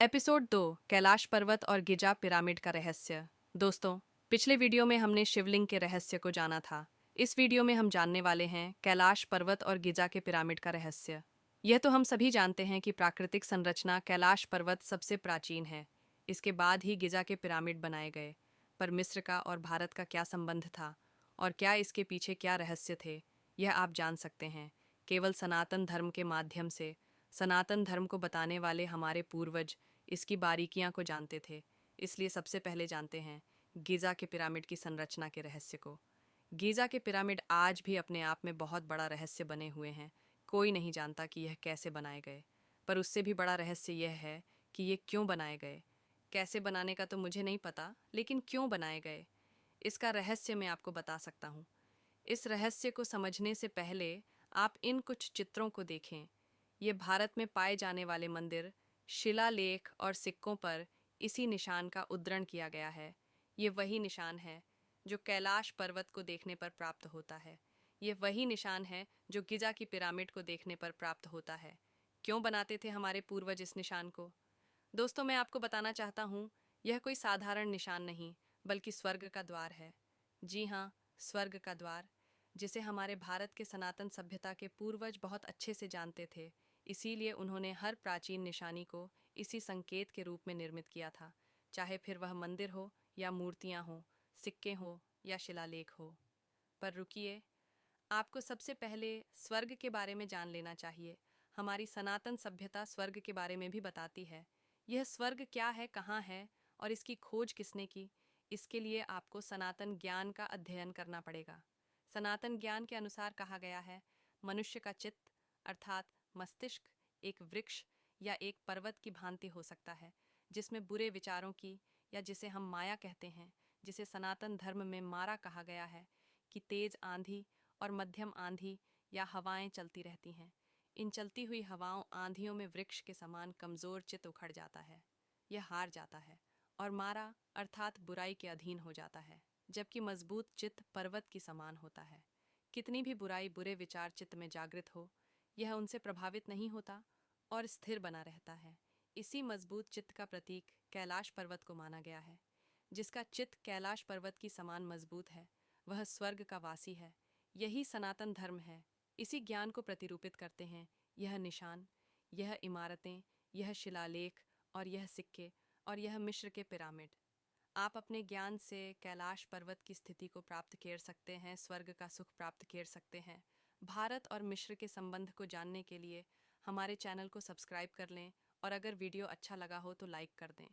Episode 2 Kailash पर्वत और गिजा pyramid का रहस्य। दोस्तों, पिछले वीडियो में हमने शिवलिंग के रहस्य को जाना था। इस वीडियो में हम जानने वाले हैं कैलाश पर्वत और गिजा के पिरामिड का रहस्य। यह तो हम सभी जानते हैं कि प्राकृतिक संरचना कैलाश पर्वत सबसे प्राचीन है। इसके बाद ही गिजा के पिरामिड बनाए गए। पर मिस्र का और भारत का क्या संबंध था और क्या इसके पीछे क्या रहस्य थे, यह आप जान सकते हैं केवल सनातन धर्म के माध्यम से। सनातन धर्म को बताने वाले हमारे पूर्वज इसकी बारीकियां को जानते थे। इसलिए सबसे पहले जानते हैं गीज़ा के पिरामिड की संरचना के रहस्य को। गीज़ा के पिरामिड आज भी अपने आप में बहुत बड़ा रहस्य बने हुए हैं। कोई नहीं जानता कि यह कैसे बनाए गए, पर उससे भी बड़ा रहस्य यह है कि ये क्यों बनाए गए। कैसे बनाने का तो मुझे नहीं पता, लेकिन क्यों बनाए गए इसका रहस्य मैं आपको बता सकता हूँ। इस रहस्य को समझने से पहले आप इन कुछ चित्रों को देखें। ये भारत में पाए जाने वाले मंदिर, शिलालेख और सिक्कों पर इसी निशान का उद्धरण किया गया है। ये वही निशान है जो कैलाश पर्वत को देखने पर प्राप्त होता है। ये वही निशान है जो गिजा की पिरामिड को देखने पर प्राप्त होता है। क्यों बनाते थे हमारे पूर्वज इस निशान को? दोस्तों, मैं आपको बताना चाहता हूँ, यह कोई साधारण निशान नहीं, बल्कि स्वर्ग का द्वार है। जी हाँ, स्वर्ग का द्वार, जिसे हमारे भारत के सनातन सभ्यता के पूर्वज बहुत अच्छे से जानते थे। इसीलिए उन्होंने हर प्राचीन निशानी को इसी संकेत के रूप में निर्मित किया था, चाहे फिर वह मंदिर हो या मूर्तियाँ हों, सिक्के हों या शिलालेख हो। पर रुकिए, आपको सबसे पहले स्वर्ग के बारे में जान लेना चाहिए। हमारी सनातन सभ्यता स्वर्ग के बारे में भी बताती है। यह स्वर्ग क्या है, कहाँ है और इसकी खोज किसने की, इसके लिए आपको सनातन ज्ञान का अध्ययन करना पड़ेगा। सनातन ज्ञान के अनुसार कहा गया है, मनुष्य का चित्त अर्थात मस्तिष्क एक वृक्ष या एक पर्वत की भांति हो सकता है, जिसमें बुरे विचारों की, या जिसे हम माया कहते हैं, जिसे सनातन धर्म में मारा कहा गया है, कि तेज आंधी और मध्यम आंधी या हवाएं चलती रहती हैं। इन चलती हुई हवाओं आंधियों में वृक्ष के समान कमजोर चित्त उखड़ जाता है। यह हार जाता है और मारा अर्थात बुराई के अधीन हो जाता है, जबकि मजबूत चित्त पर्वत की समान होता है। कितनी भी बुराई, बुरे विचार चित्त में जागृत हो, यह उनसे प्रभावित नहीं होता और स्थिर बना रहता है। इसी मजबूत चित्त का प्रतीक कैलाश पर्वत को माना गया है। जिसका चित्त कैलाश पर्वत की समान मजबूत है, वह स्वर्ग का वासी है। यही सनातन धर्म है। इसी ज्ञान को प्रतिरूपित करते हैं यह निशान, यह इमारतें, यह शिलालेख और यह सिक्के और यह मिस्र के पिरामिड। आप अपने ज्ञान से कैलाश पर्वत की स्थिति को प्राप्त कर सकते हैं, स्वर्ग का सुख प्राप्त कर सकते हैं। भारत और मिस्र के संबंध को जानने के लिए हमारे चैनल को सब्सक्राइब कर लें और अगर वीडियो अच्छा लगा हो तो लाइक कर दें।